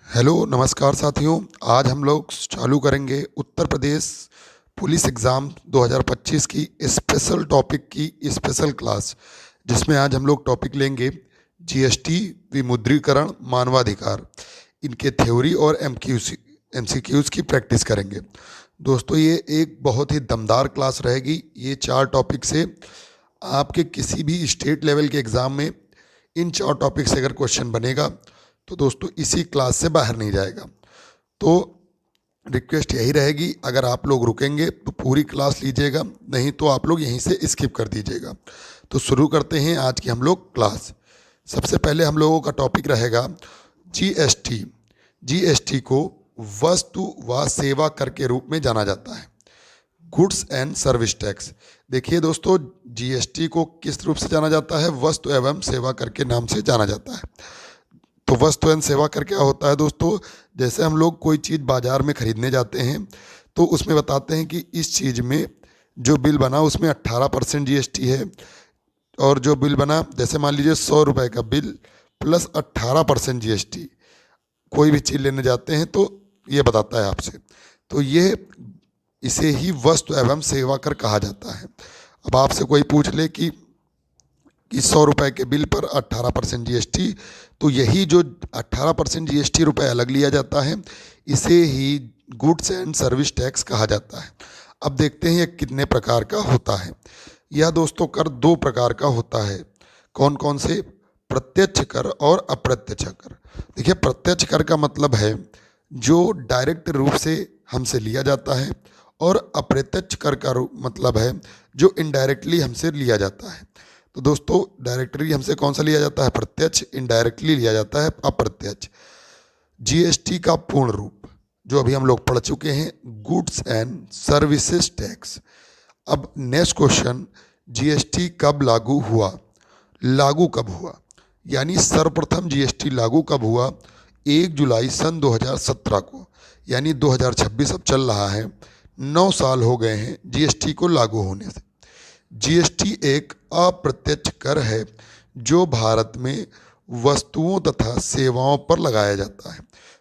Hello नमस्कार साथियों। आज हम लोग चालू करेंगे उत्तर प्रदेश पुलिस एग्ज़ाम 2025 की स्पेशल टॉपिक की स्पेशल क्लास, जिसमें आज हम लोग टॉपिक लेंगे जीएसटी, विमुद्रीकरण, मानवाधिकार। इनके थ्योरी और एमसीक्यूज़ की प्रैक्टिस करेंगे। दोस्तों, ये एक बहुत ही दमदार क्लास रहेगी। ये चार टॉपिक से आपके किसी भी स्टेट लेवल के एग्ज़ाम में इन चार टॉपिक से अगर क्वेश्चन बनेगा तो दोस्तों इसी क्लास से बाहर नहीं जाएगा। तो रिक्वेस्ट यही रहेगी, अगर आप लोग रुकेंगे तो पूरी क्लास लीजिएगा, नहीं तो आप लोग यहीं से स्किप कर दीजिएगा। तो शुरू करते हैं आज की हम लोग क्लास। सबसे पहले हम लोगों का टॉपिक रहेगा जीएसटी। जीएसटी को वस्तु व सेवा कर के रूप में जाना जाता है, गुड्स एंड सर्विस टैक्स। देखिए दोस्तों, जीएसटी को किस रूप से जाना जाता है? वस्तु एवं सेवा कर के नाम से जाना जाता है। तो वस्तु एवं सेवा कर क्या होता है दोस्तों? जैसे हम लोग कोई चीज़ बाजार में खरीदने जाते हैं तो उसमें बताते हैं कि इस चीज़ में जो बिल बना उसमें 18% जीएसटी है, और जो बिल बना जैसे मान लीजिए 100 रुपये का बिल प्लस 18% जीएसटी, कोई भी चीज़ लेने जाते हैं तो ये बताता है आपसे। तो ये इसे ही वस्तु एवं सेवा कर कहा जाता है। अब आपसे कोई पूछ ले कि 100 रुपये के बिल पर 18% जीएसटी, तो यही जो 18% जीएसटी रुपये अलग लिया जाता है, इसे ही गुड्स एंड सर्विस टैक्स कहा जाता है। अब देखते हैं ये कितने प्रकार का होता है। यह दोस्तों कर दो प्रकार का होता है। कौन कौन से? प्रत्यक्ष कर और अप्रत्यक्ष कर। देखिए, प्रत्यक्ष कर का मतलब है जो डायरेक्ट रूप से हमसे लिया जाता है, और अप्रत्यक्ष कर का मतलब है जो इनडायरेक्टली हमसे लिया जाता है। तो दोस्तों, डायरेक्टली हमसे कौन सा लिया जाता है? प्रत्यक्ष। इनडायरेक्टली लिया जाता है अप्रत्यक्ष। जीएसटी का पूर्ण रूप जो अभी हम लोग पढ़ चुके हैं, गुड्स एंड सर्विसेज टैक्स। अब नेक्स्ट क्वेश्चन, जीएसटी कब लागू हुआ? लागू कब हुआ, यानी सर्वप्रथम जीएसटी लागू कब हुआ? 1 जुलाई सन 2017 को, यानी 2026 अब चल रहा है, 9 साल हो गए हैं जीएसटी को लागू होने से। जीएसटी एक अप्रत्यक्ष कर है जो भारत में वस्तुओं तथा सेवाओं पर लगाया जाता है।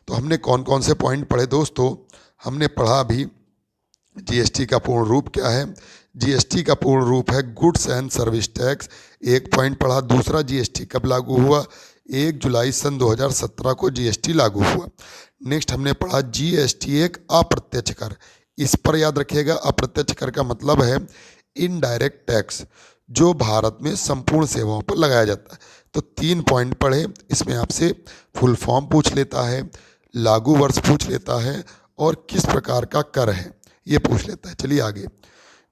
तो हमने कौन कौन से पॉइंट पढ़े दोस्तों? हमने पढ़ा अभी जीएसटी का पूर्ण रूप क्या है। जीएसटी का पूर्ण रूप है गुड्स एंड सर्विस टैक्स, एक पॉइंट पढ़ा। दूसरा, जीएसटी कब लागू हुआ? 1 जुलाई सन 2017 को जीएसटी लागू हुआ। नेक्स्ट हमने पढ़ा जीएसटी एक अप्रत्यक्ष कर। इस पर याद रखिएगा, अप्रत्यक्ष कर का मतलब है इनडायरेक्ट टैक्स जो भारत में संपूर्ण सेवाओं पर लगाया जाता है। तो 3 पॉइंट पढ़े। इसमें आपसे फुल फॉर्म पूछ लेता है, लागू वर्ष पूछ लेता है, और किस प्रकार का कर है ये पूछ लेता है। चलिए आगे।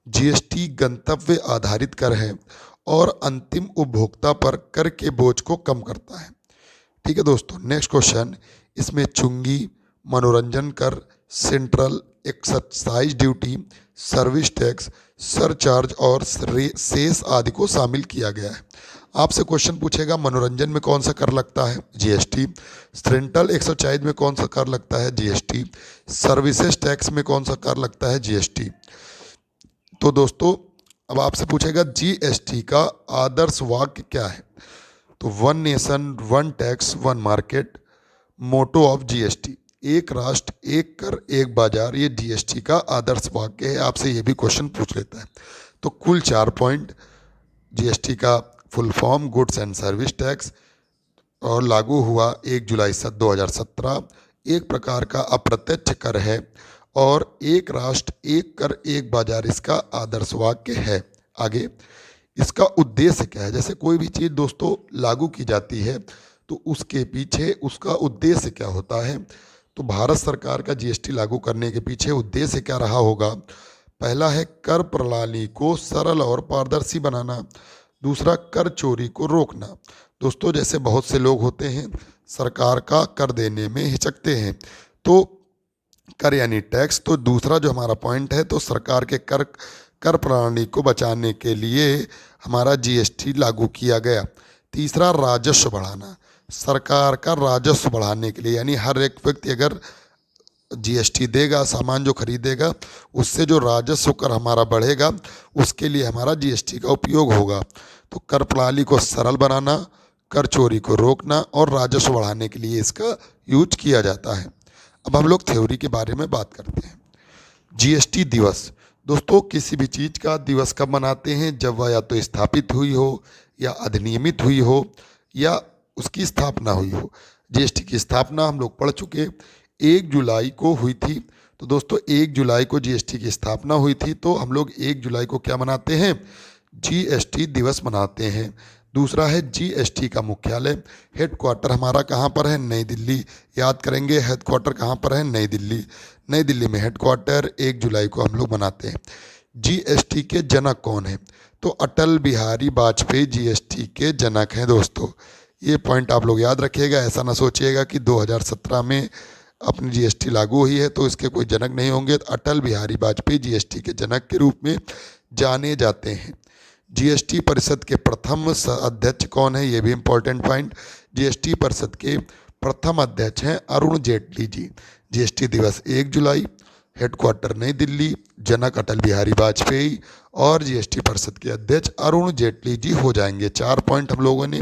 जीएसटी गंतव्य आधारित कर है और अंतिम उपभोक्ता पर कर के बोझ को कम करता है। ठीक है दोस्तों। नेक्स्ट क्वेश्चन, इसमें चुंगी, मनोरंजन कर, central excise duty, service tax, surcharge और सेस आदि को शामिल किया गया है। आपसे क्वेश्चन पूछेगा मनोरंजन में कौन सा कर लगता है? जीएसटी। सेंट्रल एक्साइज में कौन सा कर लगता है? जीएसटी। सर्विसेज टैक्स में कौन सा कर लगता है? जीएसटी। तो दोस्तों, अब आपसे पूछेगा जीएसटी का आदर्श वाक्य क्या है? तो one nation one tax one market, motto of GST, एक राष्ट्र एक कर एक बाजार, ये जीएसटी का आदर्श वाक्य है। आपसे ये भी क्वेश्चन पूछ लेता है। तो कुल 4 पॉइंट। जीएसटी का full form goods and service tax, और लागू हुआ 1 जुलाई 2017, एक प्रकार का अप्रत्यक्ष कर है, और एक राष्ट्र एक कर एक बाजार इसका आदर्श वाक्य है। आगे, इसका उद्देश्य क्या है? जैसे कोई भी चीज़ दोस्तों लागू की जाती है तो उसके पीछे उसका उद्देश्य क्या होता है? तो भारत सरकार का जीएसटी लागू करने के पीछे उद्देश्य क्या रहा होगा? पहला है कर प्रणाली को सरल और पारदर्शी बनाना। दूसरा, कर चोरी को रोकना। दोस्तों, जैसे बहुत से लोग होते हैं सरकार का कर देने में हिचकते हैं, तो कर यानी टैक्स। तो दूसरा जो हमारा पॉइंट है, तो सरकार के कर प्रणाली को बचाने के लिए हमारा जीएसटी लागू किया गया। तीसरा, राजस्व बढ़ाना। सरकार का राजस्व बढ़ाने के लिए, यानी हर एक व्यक्ति अगर जीएसटी देगा, सामान जो खरीदेगा, उससे जो राजस्व कर हमारा बढ़ेगा, उसके लिए हमारा जीएसटी का उपयोग होगा। तो कर प्रणाली को सरल बनाना, कर चोरी को रोकना और राजस्व बढ़ाने के लिए इसका यूज किया जाता है। अब हम लोग थ्योरी के बारे में बात करते हैं। जीएसटी दिवस, दोस्तों किसी भी चीज़ का दिवस कब मनाते हैं? जब वह या तो स्थापित हुई हो या अधिनियमित हुई हो या उसकी स्थापना हुई हो। जीएसटी की स्थापना हम लोग पढ़ चुके, 1 जुलाई को हुई थी। तो दोस्तों 1 जुलाई को जीएसटी की स्थापना हुई थी, तो हम लोग 1 जुलाई को क्या मनाते हैं? जीएसटी दिवस मनाते हैं। दूसरा है जीएसटी का मुख्यालय, हेडक्वार्टर हमारा कहाँ पर है? नई दिल्ली। याद करेंगे हेडक्वार्टर कहाँ पर है? नई दिल्ली। नई दिल्ली में हेडक्वार्टर, 1 जुलाई को हम लोग मनाते हैं। जीएसटी के जनक कौन है? तो अटल बिहारी वाजपेयी जीएसटी के जनक हैं दोस्तों। ये पॉइंट आप लोग याद रखिएगा, ऐसा ना सोचिएगा कि 2017 में अपनी जीएसटी लागू हुई है तो इसके कोई जनक नहीं होंगे। तो अटल बिहारी वाजपेयी जीएसटी के जनक के रूप में जाने जाते हैं। जीएसटी परिषद के प्रथम अध्यक्ष कौन है? ये भी इम्पोर्टेंट पॉइंट। जीएसटी परिषद के प्रथम अध्यक्ष हैं अरुण जेटली जी। जीएसटी दिवस 1 जुलाई, हेडक्वार्टर नई दिल्ली, जनक अटल बिहारी वाजपेयी और जीएसटी परिषद के अध्यक्ष अरुण जेटली जी हो जाएंगे। 4 पॉइंट हम लोगों ने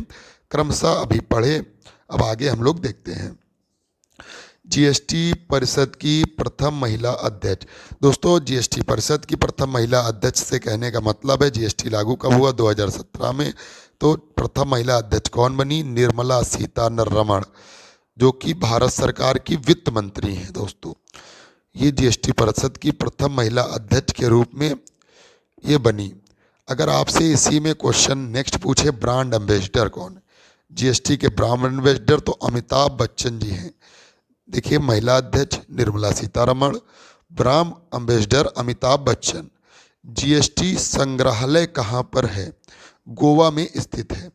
क्रमशः अभी पढ़े। अब आगे हम लोग देखते हैं। जीएसटी परिषद की प्रथम महिला अध्यक्ष, दोस्तों जीएसटी परिषद की प्रथम महिला अध्यक्ष से कहने का मतलब है जीएसटी लागू कब हुआ? 2017 में। तो प्रथम महिला अध्यक्ष कौन बनी? निर्मला सीतारमण, जो कि भारत सरकार की वित्त मंत्री हैं दोस्तों। ये जीएसटी परिषद की प्रथम महिला अध्यक्ष के रूप में ये बनी। अगर आपसे इसी में क्वेश्चन नेक्स्ट पूछे ब्रांड एम्बेसडर कौन है? जीएसटी के ब्रांड एम्बेसडर तो अमिताभ बच्चन जी हैं। देखिए, महिला अध्यक्ष Nirmala Sitharaman, brand ambassador Amitabh Bachchan. GST संग्रहालय कहाँ पर है? गोवा में स्थित है।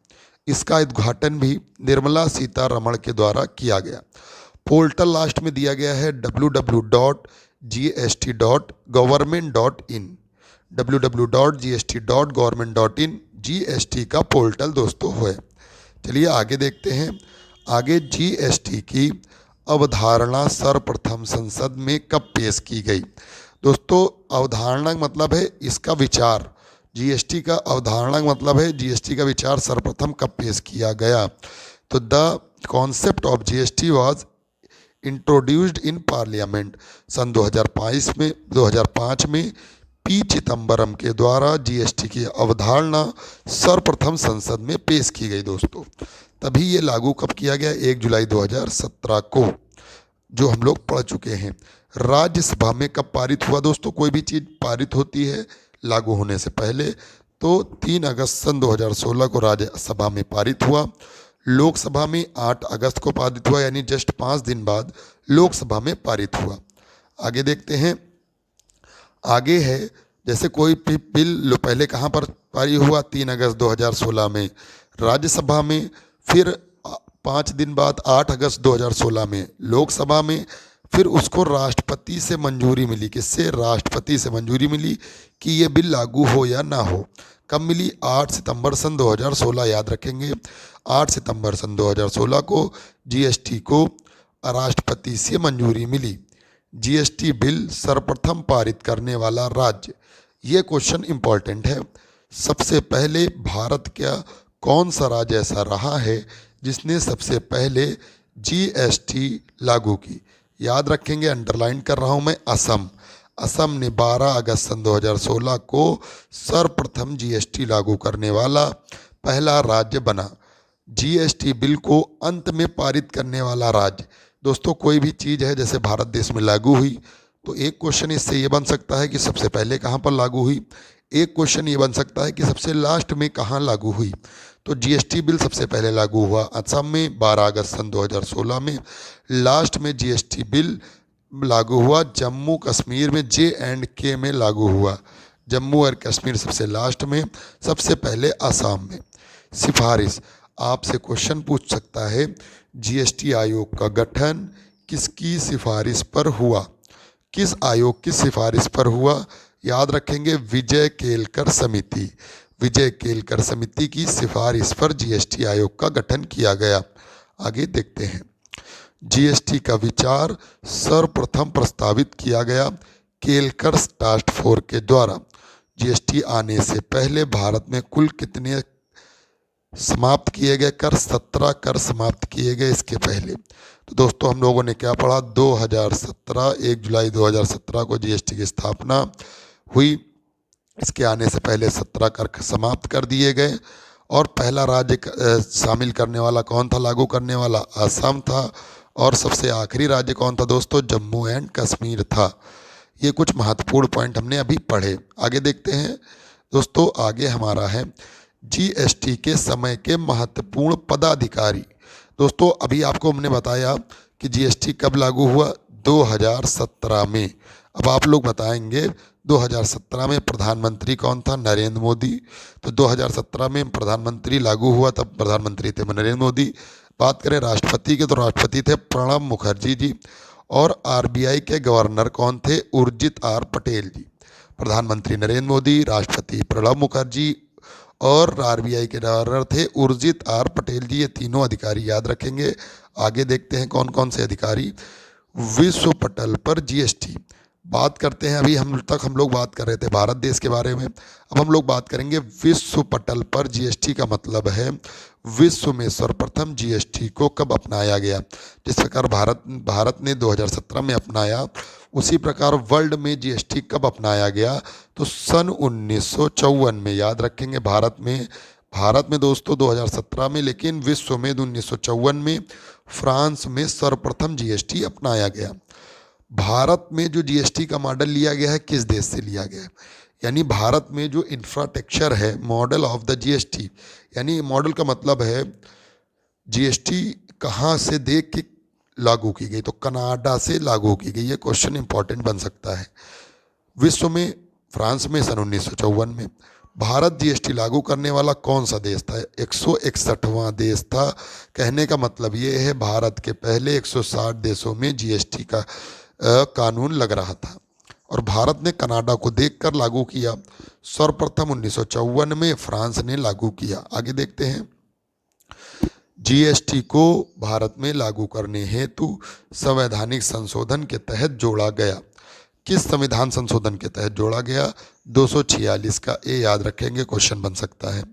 इसका उद्घाटन भी निर्मला सीतारमण के द्वारा किया गया। पोर्टल लास्ट में दिया गया है www.gst.government.in, www.gst.government.in जीएसटी का पोर्टल दोस्तों है। चलिए आगे देखते हैं। आगे जीएसटी की अवधारणा सर्वप्रथम संसद में कब पेश की गई? दोस्तों अवधारणा का मतलब है इसका विचार। जीएसटी का अवधारणा का मतलब है जीएसटी का विचार सर्वप्रथम कब पेश किया गया? तो the concept of GST was introduced in parliament. सन 2005 में पी चिदम्बरम के द्वारा जीएसटी की अवधारणा सर्वप्रथम संसद में पेश की गई दोस्तों। तभी ये लागू कब किया गया? 1 जुलाई 2017 को, जो हम लोग पढ़ चुके हैं। राज्यसभा में कब पारित हुआ दोस्तों? कोई भी चीज़ पारित होती है लागू होने से पहले, तो 3 अगस्त सन 2016 को राज्यसभा में पारित हुआ। लोकसभा में 8 अगस्त को पारित हुआ, यानी जस्ट 5 दिन बाद लोकसभा में पारित हुआ। आगे देखते हैं। आगे है जैसे कोई भी बिल पहले कहाँ पर पारित हुआ? 3 अगस्त 2016 में राज्यसभा में, फिर 5 दिन बाद 8 अगस्त 2016 में लोकसभा में, फिर उसको राष्ट्रपति से मंजूरी मिली। किससे? राष्ट्रपति से मंजूरी मिली कि ये बिल लागू हो या ना हो। कब मिली? 8 सितंबर सन 2016, याद रखेंगे। 8 सितंबर सन 2016 को जीएसटी को राष्ट्रपति से मंजूरी मिली। जीएसटी बिल सर्वप्रथम पारित करने वाला राज्य, ये क्वेश्चन इंपॉर्टेंट है। सबसे पहले भारत का कौन सा राज्य ऐसा रहा है जिसने सबसे पहले जीएसटी लागू की? याद रखेंगे, अंडरलाइन कर रहा हूँ मैं, असम। असम ने 12 अगस्त सन 2016 को सर्वप्रथम जीएसटी लागू करने वाला पहला राज्य बना। जीएसटी बिल को अंत में पारित करने वाला राज्य, दोस्तों कोई भी चीज़ है जैसे भारत देश में लागू हुई तो एक क्वेश्चन इससे ये बन सकता है कि सबसे पहले कहाँ पर लागू हुई। एक क्वेश्चन ये बन सकता है कि सबसे लास्ट में कहाँ लागू हुई। तो जीएसटी बिल सबसे पहले लागू हुआ असम में 12 अगस्त सन 2016 में। लास्ट में जीएसटी बिल लागू हुआ जम्मू कश्मीर में, J&K में लागू हुआ। जम्मू और कश्मीर सबसे लास्ट में, सबसे पहले असम में। सिफारिश, आपसे क्वेश्चन पूछ सकता है जीएसटी आयोग का गठन किसकी सिफारिश पर हुआ? किस आयोग की सिफारिश पर हुआ? याद रखेंगे, विजय केलकर समिति। विजय केलकर समिति की सिफारिश पर जीएसटी आयोग का गठन किया गया। आगे देखते हैं। जीएसटी का विचार सर्वप्रथम प्रस्तावित किया गया केलकर टास्क फोर्स के द्वारा। जीएसटी आने से पहले भारत में कुल कितने समाप्त किए गए कर, 17 कर समाप्त किए गए इसके पहले। तो दोस्तों हम लोगों ने क्या पढ़ा, 2017 1 जुलाई 2017 को जीएसटी की स्थापना हुई। इसके आने से पहले 17 कर समाप्त कर दिए गए और पहला राज्य शामिल करने वाला कौन था, लागू करने वाला असम था। और सबसे आखिरी राज्य कौन था दोस्तों, जम्मू एंड कश्मीर था। ये कुछ महत्वपूर्ण पॉइंट हमने अभी पढ़े। आगे देखते हैं दोस्तों, आगे हमारा है जीएसटी के समय के महत्वपूर्ण पदाधिकारी। दोस्तों अभी आपको हमने बताया कि जीएसटी कब लागू हुआ, 2017 में। अब आप लोग बताएंगे 2017 में प्रधानमंत्री कौन था, नरेंद्र मोदी। तो 2017 में प्रधानमंत्री लागू हुआ, तब प्रधानमंत्री थे नरेंद्र मोदी। बात करें राष्ट्रपति के, तो राष्ट्रपति थे प्रणब मुखर्जी जी। और आरबीआई के गवर्नर कौन थे, उर्जित आर पटेल जी। प्रधानमंत्री नरेंद्र मोदी, राष्ट्रपति प्रणब मुखर्जी और आरबीआई के गवर्नर थे उर्जित आर पटेल जी। ये तीनों अधिकारी याद रखेंगे। आगे देखते हैं कौन कौन से अधिकारी। विश्व पटल पर जीएसटी बात करते हैं। अभी हम लोग बात कर रहे थे भारत देश के बारे में, अब हम लोग बात करेंगे विश्व पटल पर जीएसटी का मतलब है विश्व में सर्वप्रथम जीएसटी को कब अपनाया गया। जिस प्रकार भारत ने 2017 में अपनाया, उसी प्रकार वर्ल्ड में जीएसटी कब अपनाया गया, तो सन 1954 में। याद रखेंगे भारत में दोस्तों 2017 में, लेकिन विश्व में 1954 में फ्रांस में सर्वप्रथम जीएसटी अपनाया गया। भारत में जो जीएसटी का मॉडल लिया गया है, किस देश से लिया गया है, यानी भारत में जो इंफ्रास्ट्रक्चर है, मॉडल ऑफ द जीएसटी, यानी मॉडल का मतलब है जीएसटी कहाँ से देख के लागू की गई, तो कनाडा से लागू की गई। ये क्वेश्चन इंपॉर्टेंट बन सकता है। विश्व में फ्रांस में सन 1954 में। भारत जीएसटी लागू करने वाला कौन सा देश था, 161वां देश था। कहने का मतलब ये है भारत के पहले 160 देशों में जीएसटी का कानून लग रहा था और भारत ने कनाडा को देखकर लागू किया। सर्वप्रथम 1954 में फ्रांस ने लागू किया। आगे देखते हैं, जीएसटी को भारत में लागू करने हेतु संवैधानिक संशोधन के तहत जोड़ा गया। किस संविधान संशोधन के तहत जोड़ा गया, 246 का ए। याद रखेंगे, क्वेश्चन बन सकता है।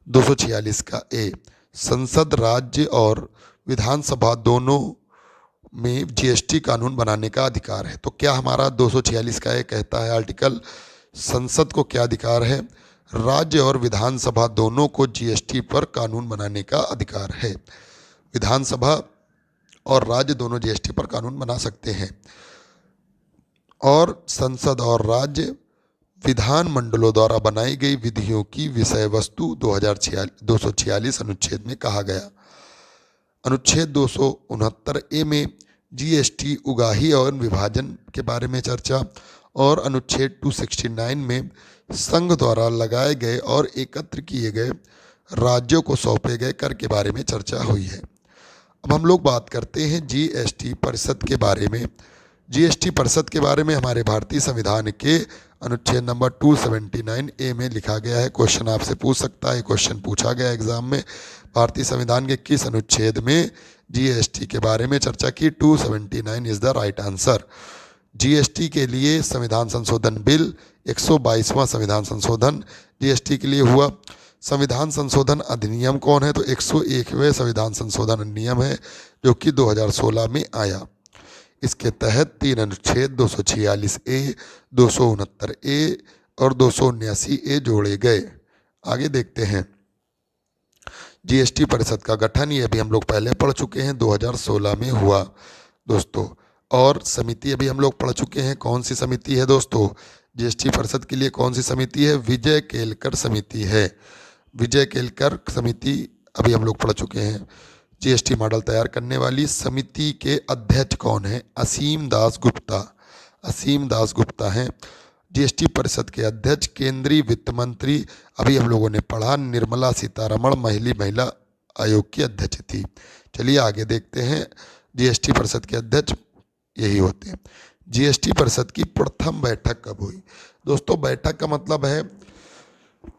246 का ए, संसद राज्य और विधानसभा दोनों में जीएसटी कानून बनाने का अधिकार है। तो क्या हमारा 246 का ए कहता है आर्टिकल, संसद को क्या अधिकार है, राज्य और विधानसभा दोनों को जीएसटी पर कानून बनाने का अधिकार है। विधानसभा और राज्य दोनों जीएसटी पर कानून बना सकते हैं। और संसद और राज्य विधान मंडलों द्वारा बनाई गई विधियों की विषय वस्तु 246 अनुच्छेद में कहा गया। अनुच्छेद 269 ए में जीएसटी उगाही और विभाजन के बारे में चर्चा, और अनुच्छेद 269 में संघ द्वारा लगाए गए और एकत्र किए गए राज्यों को सौंपे गए कर के बारे में चर्चा हुई है। अब हम लोग बात करते हैं जीएसटी परिषद के बारे में। जीएसटी परिषद के बारे में हमारे भारतीय संविधान के अनुच्छेद नंबर 279 ए में लिखा गया है। क्वेश्चन आपसे पूछ सकता है, क्वेश्चन पूछा गया एग्जाम में, भारतीय संविधान के किस अनुच्छेद में जीएसटी के बारे में चर्चा की। 279 is the right answer. GST के लिए संविधान संशोधन बिल 122वां संविधान संशोधन जीएसटी के लिए हुआ। संविधान संशोधन अधिनियम कौन है, तो 101वें संविधान संशोधन अधिनियम है जो कि 2016 में आया। इसके तहत 3 अनुच्छेद 246 ए, 269 ए और 279 ए जोड़े गए। आगे देखते हैं, जीएसटी परिषद का गठन, ये अभी हम लोग पहले पढ़ चुके हैं, 2016 में हुआ दोस्तों। और समिति अभी हम लोग पढ़ चुके हैं, कौन सी समिति है दोस्तों, जीएसटी परिषद के लिए कौन सी समिति है, विजय केलकर समिति है। विजय केलकर समिति अभी हम लोग पढ़ चुके हैं। जीएसटी मॉडल तैयार करने वाली समिति के अध्यक्ष कौन है, असीम दास गुप्ता। असीम दास गुप्ता हैं जीएसटी परिषद के अध्यक्ष। केंद्रीय वित्त मंत्री अभी हम लोगों ने पढ़ा, निर्मला सीतारमण महिला आयोग की अध्यक्ष थी। चलिए आगे देखते हैं, जीएसटी परिषद के अध्यक्ष यही होते हैं। जीएसटी परिषद की प्रथम बैठक कब हुई, दोस्तों बैठक का मतलब है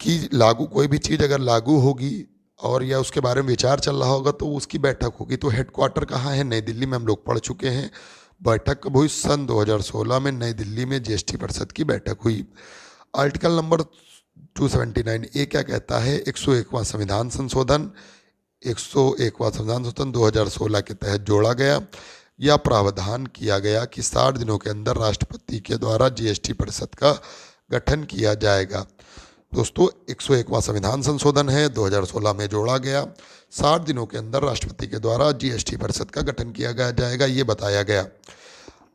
कि कोई भी चीज़ अगर लागू होगी और या उसके बारे में विचार चल रहा होगा तो उसकी बैठक होगी। तो हेडक्वार्टर कहाँ है, नई दिल्ली में हम लोग पढ़ चुके हैं। बैठक कब हुई, सन 2016 में नई दिल्ली में जीएसटी परिषद की बैठक हुई। आर्टिकल नंबर 279 ए क्या कहता है? 101वां संविधान संशोधन 101वां संविधान संशोधन 2016 के तहत जोड़ा गया या प्रावधान किया गया कि 60 दिनों के अंदर राष्ट्रपति के द्वारा जीएसटी परिषद का गठन किया जाएगा। दोस्तों 101वां संविधान संशोधन है, 2016 में जोड़ा गया, 60 दिनों के अंदर राष्ट्रपति के द्वारा जीएसटी परिषद का गठन किया जाएगा, ये बताया गया।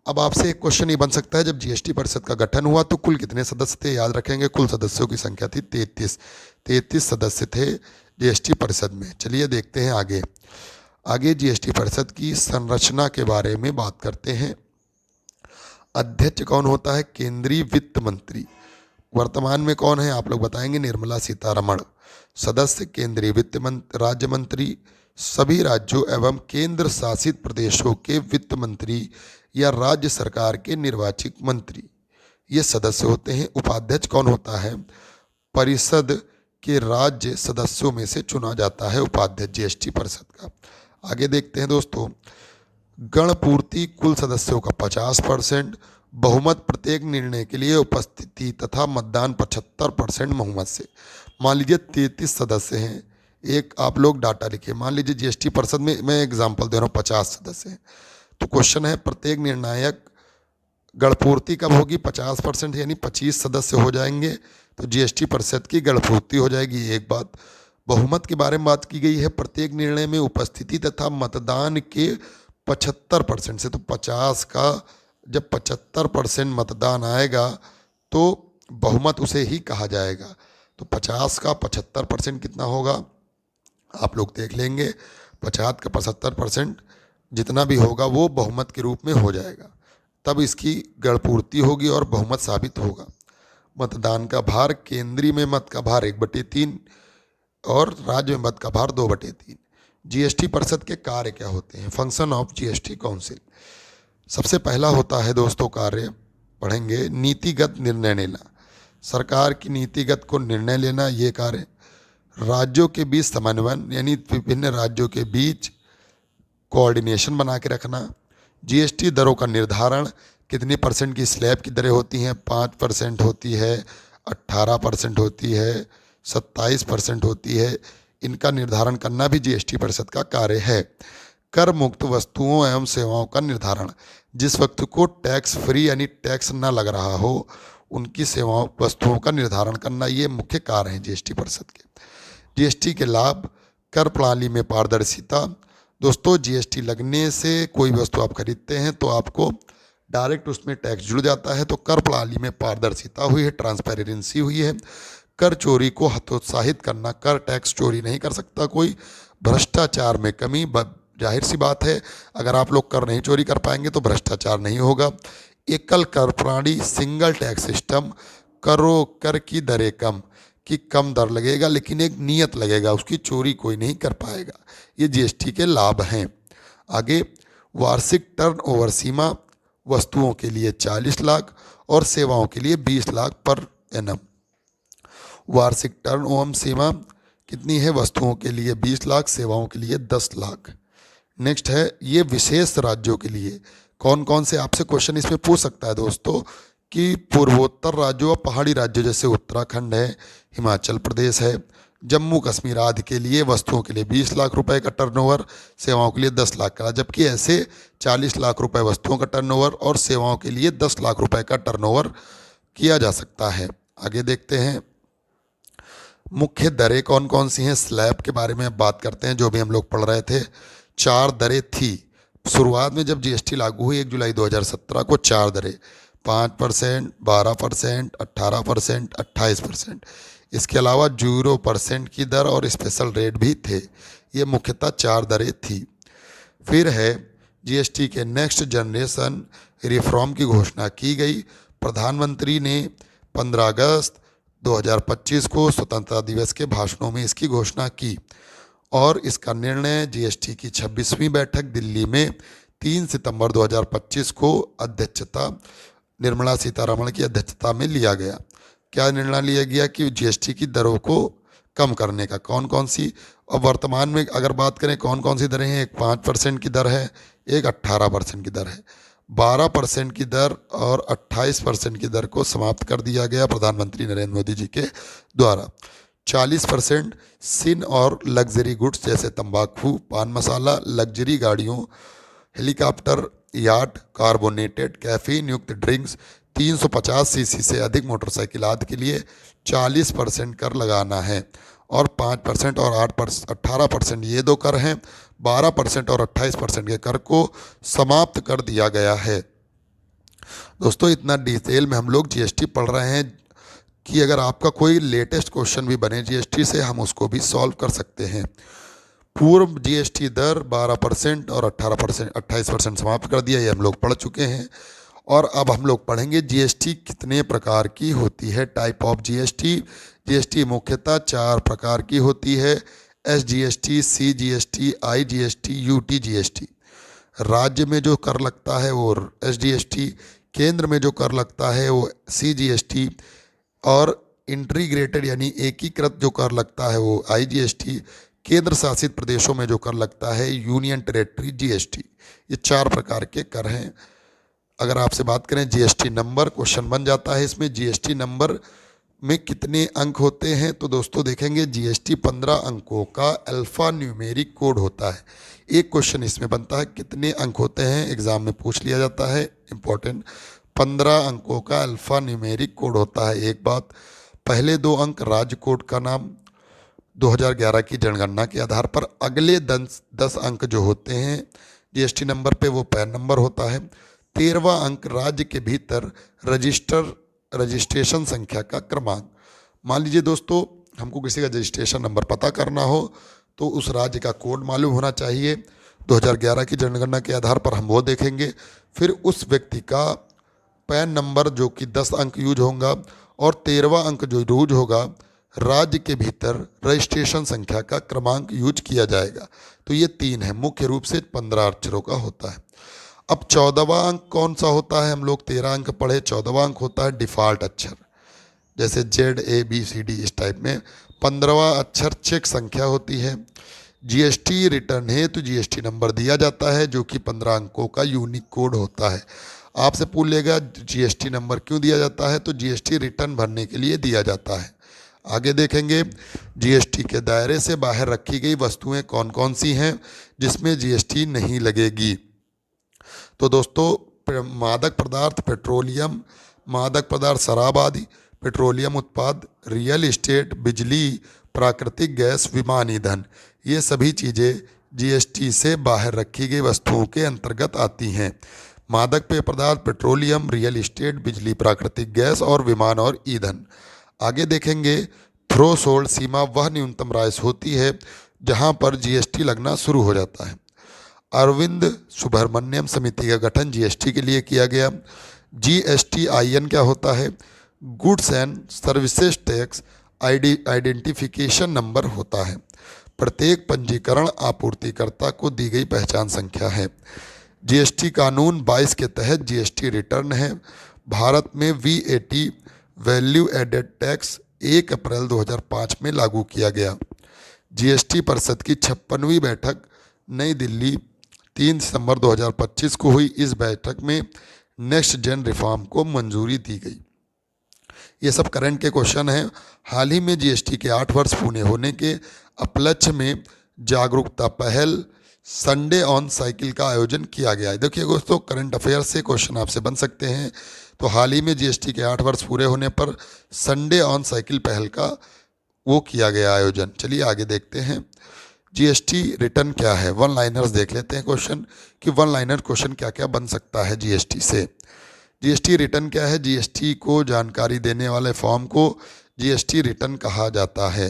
अब आपसे एक क्वेश्चन ये बन सकता है, जब जीएसटी परिषद का गठन हुआ तो कुल कितने सदस्य थे? याद रखेंगे, कुल सदस्यों की संख्या थी 33 सदस्य थे जीएसटी परिषद में। चलिए देखते हैं आगे जीएसटी परिषद की संरचना के बारे में बात करते हैं। अध्यक्ष कौन होता है? केंद्रीय वित्त मंत्री। वर्तमान में कौन है आप लोग बताएंगे? निर्मला सीतारमण। सदस्य केंद्रीय वित्त राज्य मंत्री, सभी राज्यों एवं केंद्र शासित प्रदेशों के वित्त मंत्री या राज्य सरकार के निर्वाचित मंत्री, ये सदस्य होते हैं। उपाध्यक्ष कौन होता है? परिषद के राज्य सदस्यों में से चुना जाता है उपाध्यक्ष जीएसटी परिषद का। आगे देखते हैं दोस्तों, गणपूर्ति कुल सदस्यों का 50%, बहुमत प्रत्येक निर्णय के लिए उपस्थिति तथा मतदान 75% बहुमत से। मान लीजिए 33 सदस्य हैं, एक आप लोग डाटा लिखिए। मान लीजिए जीएसटी परिषद में मैं एग्जांपल दे रहा हूँ 50 सदस्य हैं, तो क्वेश्चन है प्रत्येक निर्णायक गणपूर्ति कब होगी? 50% यानी 25 सदस्य हो जाएंगे, तो जीएसटी परिषद की गणपूर्ति हो जाएगी। एक बात। बहुमत के बारे में बात की गई है, प्रत्येक निर्णय में उपस्थिति तथा मतदान के 75% से, तो 50 का जब 75% मतदान आएगा तो बहुमत उसे ही कहा जाएगा। तो 50 का 75% कितना होगा आप लोग देख लेंगे। 50 का 75% जितना भी होगा वो बहुमत के रूप में हो जाएगा, तब इसकी गणपूर्ति होगी और बहुमत साबित होगा। मतदान का भार, केंद्रीय में मत का भार 1/3 और राज्य में मत का भार 2/3। जीएसटी परिषद के कार्य क्या होते हैं? Function of GST council. सबसे पहला होता है दोस्तों कार्य, पढ़ेंगे, नीतिगत निर्णय लेना। सरकार की नीतिगत को निर्णय लेना, ये कार्य। राज्यों के बीच समन्वयन, यानी विभिन्न राज्यों के बीच कोऑर्डिनेशन बना के रखना। जीएसटी दरों का निर्धारण, कितनी परसेंट की स्लैब की दरें होती हैं? 5% होती है, 18% होती है, 27% होती है। इनका निर्धारण करना भी जीएसटी परिषद का कार्य है। कर मुक्त वस्तुओं एवं सेवाओं का निर्धारण, जिस वस्तु को टैक्स फ्री यानी टैक्स ना लग रहा हो उनकी सेवाओं वस्तुओं का निर्धारण करना, ये मुख्य कार्य हैं जीएसटी परिषद के। जीएसटी के लाभ, कर प्रणाली में पारदर्शिता। दोस्तों जीएसटी लगने से कोई वस्तु आप खरीदते हैं तो आपको डायरेक्ट उसमें टैक्स जुड़ जाता है, तो कर प्रणाली में पारदर्शिता हुई है, ट्रांसपेरेंसी हुई है। कर चोरी को हतोत्साहित करना, कर टैक्स चोरी नहीं कर सकता कोई। भ्रष्टाचार में कमी, जाहिर सी बात है अगर आप लोग कर नहीं चोरी कर पाएंगे तो भ्रष्टाचार नहीं होगा। एकल कर प्रणाली, सिंगल टैक्स सिस्टम, कर की दरें कम, कि कम दर लगेगा लेकिन एक नियत लगेगा, उसकी चोरी कोई नहीं कर पाएगा। ये जीएसटी के लाभ हैं। आगे, वार्षिक टर्नओवर सीमा, वस्तुओं के लिए 40 लाख और सेवाओं के लिए 20 लाख पर एनम। वार्षिक टर्नओवर सीमा कितनी है? वस्तुओं के लिए 20 लाख, सेवाओं के लिए 10 लाख। नेक्स्ट है, ये विशेष राज्यों के लिए कौन कौन से, आपसे क्वेश्चन इसमें पूछ सकता है दोस्तों कि पूर्वोत्तर राज्यों और पहाड़ी राज्यों जैसे उत्तराखंड है, हिमाचल प्रदेश है, जम्मू कश्मीर आदि के लिए वस्तुओं के लिए 20 लाख रुपए का टर्नओवर, सेवाओं के लिए 10 लाख का, जबकि ऐसे 40 लाख रुपए वस्तुओं का टर्नओवर और सेवाओं के लिए 10 लाख रुपए का टर्नओवर किया जा सकता है। आगे देखते हैं, मुख्य दरें कौन कौन सी हैं? स्लैब के बारे में बात करते हैं, जो भी हम लोग पढ़ रहे थे। 4 दरें थी शुरुआत में, जब जीएसटी लागू हुई 1 जुलाई 2017 को। 4 दरें, 5%, 12%, 18%, 28%। इसके अलावा 0% की दर और स्पेशल रेट भी थे। ये मुख्यतः 4 दरें थी। फिर है जीएसटी के नेक्स्ट जनरेशन रिफॉर्म की घोषणा की गई। प्रधानमंत्री ने 15 अगस्त 2025 को स्वतंत्रता दिवस के भाषणों में इसकी घोषणा की और इसका निर्णय जीएसटी की 26वीं बैठक दिल्ली में 3 सितंबर 2025 को अध्यक्षता निर्मला सीतारमण की अध्यक्षता में लिया गया। क्या निर्णय लिया गया? कि जीएसटी की दरों को कम करने का। कौन कौन सी? और वर्तमान में अगर बात करें कौन कौन सी दरें हैं, एक 5% की दर है, एक 18% की दर है। 12% की दर और 28% की दर को समाप्त कर दिया गया प्रधानमंत्री नरेंद्र मोदी जी के द्वारा। 40% सिन और लग्जरी गुड्स जैसे तंबाकू, पान मसाला, लग्जरी गाड़ियों, हेलीकॉप्टर, याट, कार्बोनेटेड कैफीन युक्त ड्रिंक्स, 350 सीसी से अधिक मोटरसाइकिल आदि के लिए 40% कर लगाना है। और 5% और 18% ये दो कर हैं। 12% और 28% के कर को समाप्त कर दिया गया है। दोस्तों इतना डिटेल में हम लोग जीएसटी पढ़ रहे हैं कि अगर आपका कोई लेटेस्ट क्वेश्चन भी बने जीएसटी से हम उसको भी सॉल्व कर सकते हैं। पूर्व जीएसटी दर 12% और 18% 28% समाप्त कर दिया, ये हम लोग पढ़ चुके हैं। और अब हम लोग पढ़ेंगे जीएसटी कितने प्रकार की होती है। Type of GST. जीएसटी मुख्यतः 4 प्रकार की होती है। SGST, CGST, IGST, UTGST. राज्य में जो कर लगता है वो एसजीएसटी, केंद्र में जो कर लगता है वो सीजीएसटी, और इंटीग्रेटेड यानी एकीकृत जो कर लगता है वो आईजीएसटी, केंद्र शासित प्रदेशों में जो कर लगता है यूनियन टेरेटरी जीएसटी। ये 4 प्रकार के कर हैं। अगर आपसे बात करें जीएसटी नंबर, क्वेश्चन बन जाता है इसमें जीएसटी नंबर में कितने अंक होते हैं, तो दोस्तों देखेंगे जीएसटी 15 अंकों का अल्फा न्यूमेरिक कोड होता है। एक क्वेश्चन इसमें बनता है कितने अंक होते हैं, एग्जाम में पूछ लिया जाता है, इंपॉर्टेंट। 15 अंकों का अल्फा न्यूमेरिक कोड होता है। एक बात, पहले 2 अंक राज्य कोड का नाम 2011 की जनगणना के आधार पर, अगले 10 अंक जो होते हैं जीएसटी नंबर पे वो पैन नंबर होता है। 13वां अंक राज्य के भीतर रजिस्ट्रेशन संख्या का क्रमांक। मान लीजिए दोस्तों हमको किसी का रजिस्ट्रेशन नंबर पता करना हो तो उस राज्य का कोड मालूम होना चाहिए। 2011 की जनगणना के आधार पर हम वो देखेंगे। फिर उस व्यक्ति का पैन नंबर जो कि 10 अंक यूज होगा, और 13वां अंक जो यूज होगा राज्य के भीतर रजिस्ट्रेशन संख्या का क्रमांक यूज किया जाएगा। तो ये 3 है, मुख्य रूप से 15 अक्षरों का होता है। अब 14वां अंक कौन सा होता है, हम लोग 13 अंक पढ़े, 14वां अंक होता है डिफ़ॉल्ट अक्षर, जैसे ZABCD इस टाइप में। 15वां अक्षर चेक संख्या होती है। जीएसटी रिटर्न है तो जीएसटी नंबर दिया जाता है जो कि 15 अंकों का यूनिक कोड होता है। आपसे पूछ लेगा जीएसटी नंबर क्यों दिया जाता है, तो जीएसटी रिटर्न भरने के लिए दिया जाता है। आगे देखेंगे जीएसटी के दायरे से बाहर रखी गई वस्तुएं कौन कौन सी हैं जिसमें जीएसटी नहीं लगेगी। तो दोस्तों मादक पदार्थ, पेट्रोलियम, मादक पदार्थ शराब आदि, पेट्रोलियम उत्पाद, रियल इस्टेट, बिजली, प्राकृतिक गैस, विमान ईंधन, ये सभी चीज़ें जीएसटी से बाहर रखी गई वस्तुओं के अंतर्गत आती हैं। मादक पेय पदार्थ, पेट्रोलियम, रियल इस्टेट, बिजली, प्राकृतिक गैस और विमान और ईंधन। आगे देखेंगे थ्रेशोल्ड सीमा वह न्यूनतम राशि होती है जहां पर जीएसटी लगना शुरू हो जाता है। अरविंद सुब्रमण्यम समिति का गठन जीएसटी के लिए किया गया। GSTIN क्या होता है, goods and services tax identification number होता है। प्रत्येक पंजीकरण आपूर्तिकर्ता को दी गई पहचान संख्या है। जीएसटी कानून 22 के तहत जीएसटी रिटर्न है। भारत में VAT वैल्यू एडेड टैक्स 1 अप्रैल 2005 में लागू किया गया। जीएसटी परिषद की 56वीं बैठक नई दिल्ली 3 सितंबर 2025 को हुई। इस बैठक में नेक्स्ट जेन रिफॉर्म को मंजूरी दी गई। ये सब करंट के क्वेश्चन हैं। हाल ही में जीएसटी के 8 वर्ष पूरे होने के उपलक्ष्य में जागरूकता पहल संडे ऑन साइकिल का आयोजन किया गया है। देखिए दोस्तों करंट अफेयर से क्वेश्चन आपसे बन सकते हैं। तो हाल ही में जीएसटी के 8 वर्ष पूरे होने पर संडे ऑन साइकिल पहल का वो किया गया आयोजन। चलिए आगे देखते हैं जीएसटी रिटर्न क्या है। वन लाइनर्स देख लेते हैं क्वेश्चन कि वन लाइनर क्वेश्चन क्या क्या बन सकता है जीएसटी से। जीएसटी रिटर्न क्या है, जीएसटी को जानकारी देने वाले फॉर्म को जीएसटी रिटर्न कहा जाता है।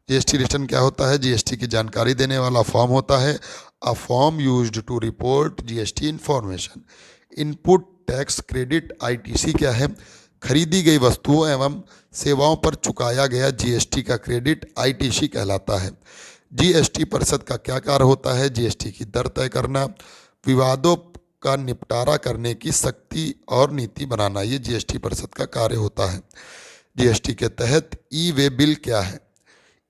जीएसटी रिटर्न क्या होता है, जीएसटी की जानकारी देने वाला फॉर्म होता है। A form used to report GST information. Input tax credit ITC क्या है, खरीदी गई वस्तुओं एवं सेवाओं पर चुकाया गया जीएसटी का क्रेडिट आईटीसी कहलाता है। जीएसटी परिषद का क्या कार्य होता है, जीएसटी की दर तय करना, विवादों का निपटारा करने की शक्ति और नीति बनाना, ये जीएसटी परिषद का कार्य होता है। जीएसटी के तहत ई वे बिल क्या है,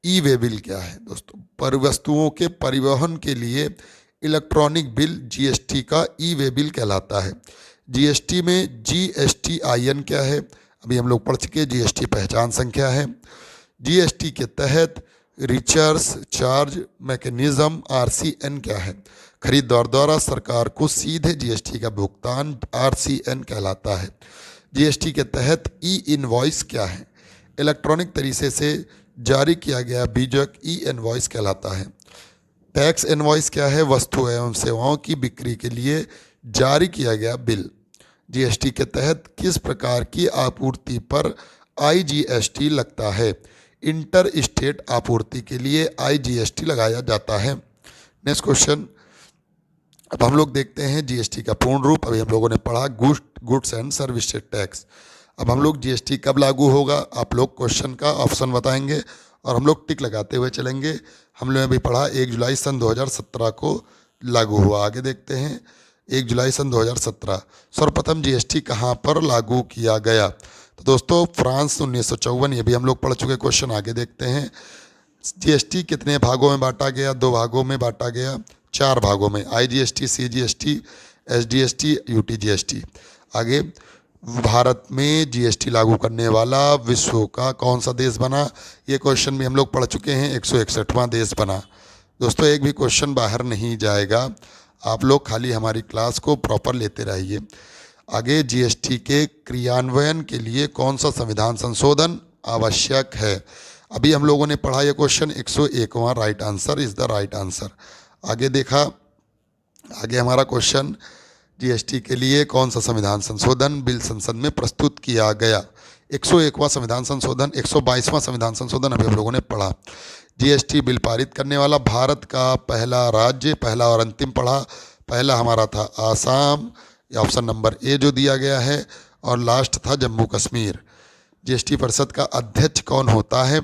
ई वे बिल क्या है दोस्तों, पर वस्तुओं के परिवहन के लिए इलेक्ट्रॉनिक बिल जीएसटी का ई वे बिल कहलाता है। जीएसटी में जीएसटीआईएन क्या है, अभी हम लोग पढ़ चुके। जीएसटी पहचान संख्या है। जीएसटी के तहत रिचार्ज चार्ज मैकेनिज्म आरसीएन क्या है, खरीदार द्वारा सरकार को सीधे जीएसटी का भुगतान आरसीएन कहलाता है। जीएसटी के तहत ई इनवॉइस क्या है, इलेक्ट्रॉनिक तरीके से जारी किया गया बीजक ई इनवॉइस कहलाता है। टैक्स इनवॉइस क्या है, वस्तु एवं सेवाओं की बिक्री के लिए जारी किया गया बिल। जीएसटी के तहत किस प्रकार की आपूर्ति पर आईजीएसटी लगता है, इंटर स्टेट आपूर्ति के लिए आईजीएसटी लगाया जाता है। नेक्स्ट क्वेश्चन, अब हम लोग देखते हैं जीएसटी का पूर्ण रूप। अभी हम लोगों ने पढ़ा गुड्स एंड सर्विसेज टैक्स। अब हम लोग जीएसटी कब लागू होगा, आप लोग क्वेश्चन का ऑप्शन बताएंगे और हम लोग टिक लगाते हुए चलेंगे। हम लोगों ने भी पढ़ा 1 जुलाई सन 2017 को लागू हुआ। आगे देखते हैं 1 जुलाई सन 2017 सर्वप्रथम जीएसटी कहाँ पर लागू किया गया, तो दोस्तों फ्रांस 1954। ये भी हम लोग पढ़ चुके क्वेश्चन। आगे देखते हैं जीएसटी कितने भागों में बांटा गया, 2 भागों में बांटा गया, 4 भागों में, आईजीएसटी, सीजीएसटी, एसडीएसटी, यूटीजीएसटी। आगे भारत में जीएसटी लागू करने वाला विश्व का कौन सा देश बना, ये क्वेश्चन भी हम लोग पढ़ चुके हैं। 161वां देश बना। दोस्तों एक भी क्वेश्चन बाहर नहीं जाएगा, आप लोग खाली हमारी क्लास को प्रॉपर लेते रहिए। आगे जीएसटी के क्रियान्वयन के लिए कौन सा संविधान संशोधन आवश्यक है, अभी हम लोगों ने पढ़ा ये क्वेश्चन। 101वां right answer is the right answer. आगे देखा, आगे हमारा क्वेश्चन जीएसटी के लिए कौन सा संविधान संशोधन बिल संसद में प्रस्तुत किया गया। 101वां संविधान संशोधन, 122वां संविधान संशोधन अभी हम लोगों ने पढ़ा। जीएसटी बिल पारित करने वाला भारत का पहला राज्य, पहला और अंतिम पढ़ा। पहला हमारा था आसाम, ऑप्शन नंबर ए जो दिया गया है, और लास्ट था जम्मू कश्मीर। जीएसटी परिषद का अध्यक्ष कौन होता है,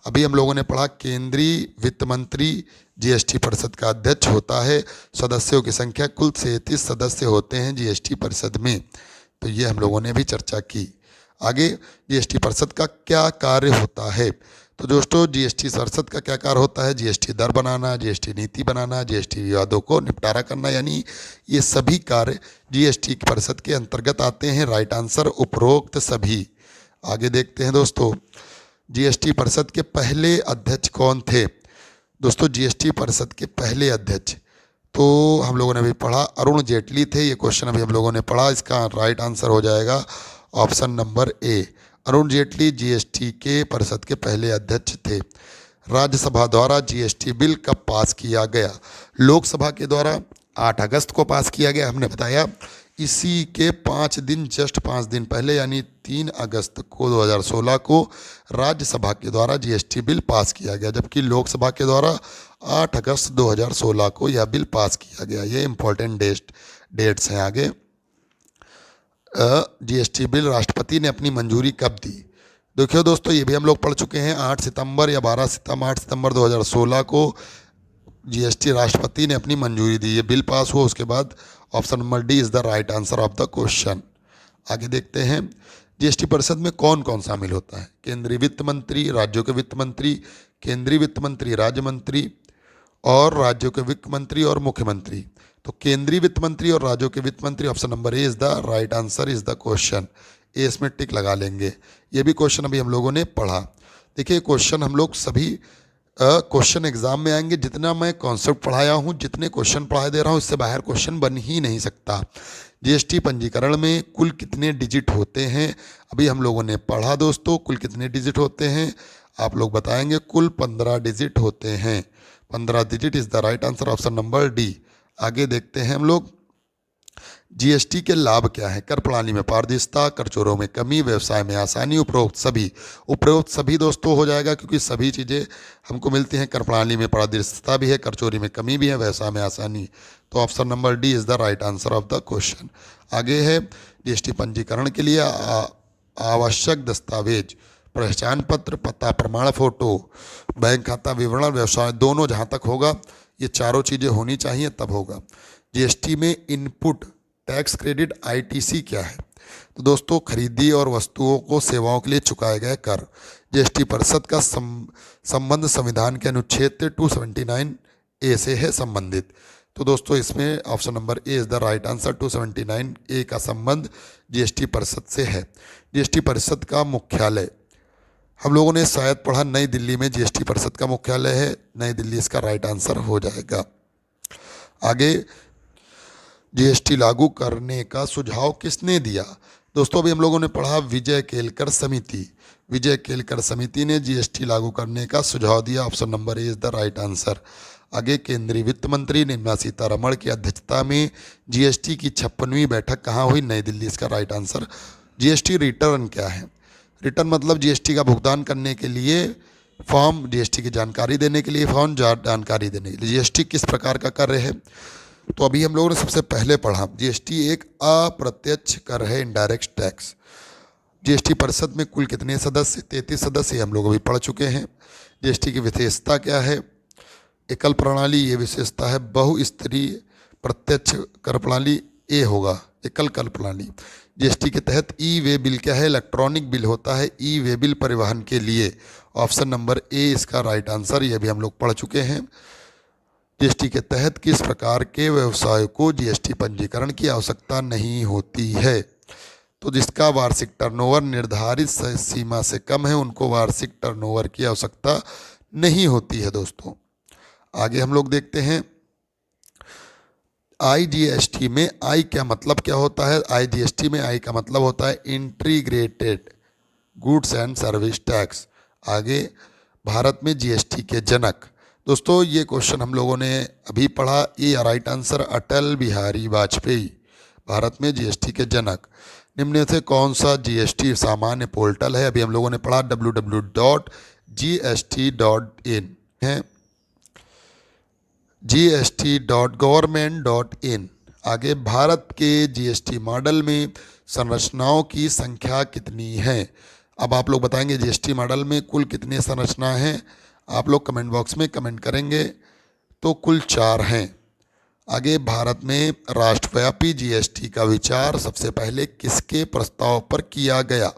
अभी हम लोगों ने पढ़ा केंद्रीय वित्त मंत्री जीएसटी परिषद का अध्यक्ष होता है। सदस्यों की संख्या कुल 37 सदस्य होते हैं जीएसटी परिषद में, तो ये हम लोगों ने भी चर्चा की। आगे जीएसटी परिषद का क्या कार्य होता है, तो दोस्तों जीएसटी परिषद का क्या कार्य होता है, जीएसटी दर बनाना, जीएसटी नीति बनाना, जीएसटी विवादों को निपटारा करना, यानी ये सभी कार्य जीएसटी परिषद के अंतर्गत आते हैं। राइट आंसर उपरोक्त सभी। आगे देखते हैं दोस्तों, जीएसटी परिषद के पहले अध्यक्ष कौन थे, दोस्तों जीएसटी परिषद के पहले अध्यक्ष तो हम लोगों ने भी पढ़ा अरुण जेटली थे। ये क्वेश्चन अभी हम लोगों ने पढ़ा, इसका राइट आंसर हो जाएगा ऑप्शन नंबर ए। अरुण जेटली जीएसटी के परिषद के पहले अध्यक्ष थे। राज्यसभा द्वारा जीएसटी बिल कब पास किया गया, लोकसभा के द्वारा 8 अगस्त को पास किया गया, हमने बताया। इसी के 5 दिन, जस्ट 5 दिन पहले यानी 3 अगस्त को 2016 को राज्यसभा के द्वारा जीएसटी बिल पास किया गया, जबकि लोकसभा के द्वारा 8 अगस्त 2016 को यह बिल पास किया गया। ये इंपॉर्टेंट डेट्स हैं। आगे जीएसटी बिल राष्ट्रपति ने अपनी मंजूरी कब दी, देखिए दोस्तों ये भी हम लोग पढ़ चुके हैं। 8 सितंबर या 8 सितंबर 2016 को जीएसटी राष्ट्रपति ने अपनी मंजूरी दी, ये बिल पास हुआ। उसके बाद option number D is the right answer of the question. आगे देखते हैं जीएसटी परिषद में कौन कौन शामिल होता है, केंद्रीय वित्त मंत्री, राज्यों के वित्त मंत्री, केंद्रीय वित्त मंत्री, राज्य मंत्री और राज्यों के वित्त मंत्री और मुख्यमंत्री। तो केंद्रीय वित्त मंत्री और राज्यों के वित्त मंत्री, option number A is the right answer is the question. A इसमें टिक लगा लेंगे। ये भी क्वेश्चन अभी हम लोगों ने पढ़ा। देखिए क्वेश्चन हम लोग सभी क्वेश्चन एग्जाम में आएंगे, जितना मैं कॉन्सेप्ट पढ़ाया हूँ, जितने क्वेश्चन पढ़ा दे रहा हूँ, इससे बाहर क्वेश्चन बन ही नहीं सकता। जीएसटी पंजीकरण में कुल कितने डिजिट होते हैं, अभी हम लोगों ने पढ़ा दोस्तों, कुल कितने डिजिट होते हैं आप लोग बताएंगे। कुल 15 डिजिट होते हैं। 15 digit is the right answer, option number D. आगे देखते हैं हम लोग जीएसटी के लाभ क्या है, कर प्रणाली में पारदर्शिता, कर चोरों में कमी, व्यवसाय में आसानी, उपरोक्त सभी दोस्तों हो जाएगा, क्योंकि सभी चीज़ें हमको मिलती हैं। कर प्रणाली में पारदर्शिता भी है, कर चोरी में कमी भी है, व्यवसाय में आसानी, तो option number D is the right answer of the question. आगे है जीएसटी पंजीकरण के लिए आवश्यक दस्तावेज, पहचान पत्र, पता प्रमाण, फोटो, बैंक खाता विवरण, व्यवसाय, दोनों जहाँ तक होगा ये चारों चीज़ें होनी चाहिए तब होगा। जीएसटी में इनपुट टैक्स क्रेडिट आईटीसी क्या है, तो दोस्तों खरीदी और वस्तुओं को सेवाओं के लिए चुकाए गए कर। जीएसटी परिषद का संबंध संविधान के अनुच्छेद 279A से है संबंधित। तो दोस्तों इसमें option number A is the right answer. 279 ए का संबंध जीएसटी परिषद से है। जीएसटी परिषद का मुख्यालय हम लोगों ने शायद पढ़ा नई दिल्ली में जीएसटी परिषद का मुख्यालय है। नई दिल्ली इसका राइट आंसर हो जाएगा। आगे, जीएसटी लागू करने का सुझाव किसने दिया? दोस्तों अभी हम लोगों ने पढ़ा विजय केलकर समिति। विजय केलकर समिति ने जीएसटी लागू करने का सुझाव दिया। Option number A is the right answer. आगे, केंद्रीय वित्त मंत्री निर्मला सीतारमण की अध्यक्षता में जीएसटी की 56वीं बैठक कहाँ हुई? नई दिल्ली इसका राइट आंसर। जीएसटी रिटर्न क्या है? रिटर्न मतलब जीएसटी का भुगतान करने के लिए फॉर्म, जीएसटी की जानकारी देने के लिए फॉर्म, जानकारी देने के लिए। जीएसटी किस प्रकार का कार्य है? तो अभी हम लोगों ने सबसे पहले पढ़ा जीएसटी एक अप्रत्यक्ष कर है, इनडायरेक्ट टैक्स। जीएसटी परिषद में कुल कितने सदस्य? 33 सदस्य, हम लोग अभी पढ़ चुके हैं। जीएसटी की विशेषता क्या है? एकल प्रणाली, ये विशेषता है। बहुस्तरीय प्रत्यक्ष कर प्रणाली, ए होगा एकल कर प्रणाली। जीएसटी के तहत ई वे बिल क्या है? इलेक्ट्रॉनिक बिल होता है ई वे बिल परिवहन के लिए। ऑप्शन नंबर ए इसका राइट आंसर। ये भी हम लोग पढ़ चुके हैं। जीएसटी के तहत किस प्रकार के व्यवसाय को जीएसटी पंजीकरण की आवश्यकता नहीं होती है? तो जिसका वार्षिक टर्नओवर निर्धारित सीमा से कम है उनको वार्षिक टर्नओवर की आवश्यकता नहीं होती है। दोस्तों आगे हम लोग देखते हैं आईजीएसटी में आई क्या मतलब क्या होता है? आईजीएसटी में आई का मतलब होता है integrated goods and service tax. आगे, भारत में जीएसटी के जनक। दोस्तों ये क्वेश्चन हम लोगों ने अभी पढ़ा। ये राइट आंसर अटल बिहारी वाजपेयी भारत में जीएसटी के जनक। निम्न में से कौन सा जीएसटी सामान्य पोर्टल है? अभी हम लोगों ने पढ़ा www.gst.in है, gst.government.in। आगे, भारत के जीएसटी मॉडल में संरचनाओं की संख्या कितनी है? अब आप लोग बताएंगे जीएसटी मॉडल में कुल कितनी संरचना हैं? आप लोग कमेंट बॉक्स में कमेंट करेंगे। तो कुल 4 हैं। आगे, भारत में राष्ट्रव्यापी जीएसटी का विचार सबसे पहले किसके प्रस्ताव पर किया गया?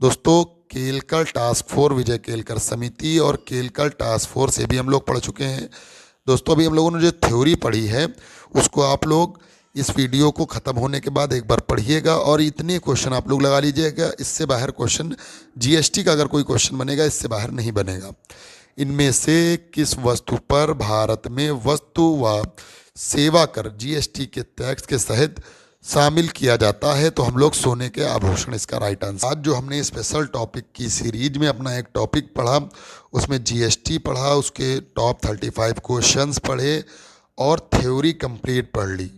दोस्तों केलकर टास्क फोर्स, विजय केलकर समिति और केलकर टास्क फोर्स से भी हम लोग पढ़ चुके हैं। दोस्तों अभी हम लोगों ने जो थ्योरी पढ़ी है उसको आप लोग इस वीडियो को ख़त्म होने के बाद एक बार पढ़िएगा और इतने क्वेश्चन आप लोग लगा लीजिएगा। इससे बाहर क्वेश्चन जीएसटी का अगर कोई क्वेश्चन बनेगा इससे बाहर नहीं बनेगा। इनमें से किस वस्तु पर भारत में वस्तु व सेवा कर जीएसटी के टैक्स के सहित शामिल किया जाता है? तो हम लोग सोने के आभूषण इसका राइट आंसर। आज जो हमने स्पेशल टॉपिक की सीरीज में अपना एक टॉपिक पढ़ा उसमें जीएसटी पढ़ा, उसके टॉप 35 क्वेश्चंस पढ़े और थ्योरी कंप्लीट पढ़ ली।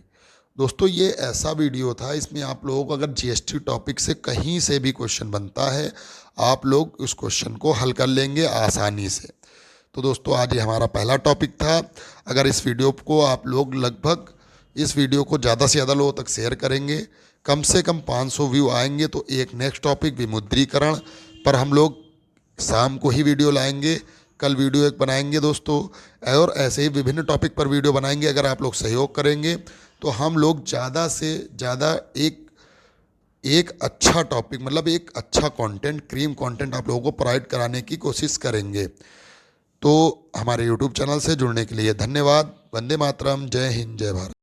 दोस्तों ये ऐसा वीडियो था, इसमें आप लोगों को अगर जीएसटी टॉपिक से कहीं से भी क्वेश्चन बनता है आप लोग उस क्वेश्चन को हल कर लेंगे आसानी से। तो दोस्तों आज ये हमारा पहला टॉपिक था। अगर इस वीडियो को आप लोग लगभग इस वीडियो को ज़्यादा से ज़्यादा लोगों तक शेयर करेंगे, कम से कम 500 व्यू आएंगे तो एक नेक्स्ट टॉपिक विमुद्रीकरण पर हम लोग शाम को ही वीडियो लाएंगे। कल वीडियो एक बनाएंगे दोस्तों, और ऐसे ही विभिन्न टॉपिक पर वीडियो बनाएंगे। अगर आप लोग सहयोग करेंगे तो हम लोग ज़्यादा से ज़्यादा एक अच्छा टॉपिक मतलब एक अच्छा कंटेंट, क्रीम कंटेंट आप लोगों को प्रोवाइड कराने की कोशिश करेंगे। तो हमारे YouTube चैनल से जुड़ने के लिए धन्यवाद। वंदे मातरम, जय हिंद, जय भारत।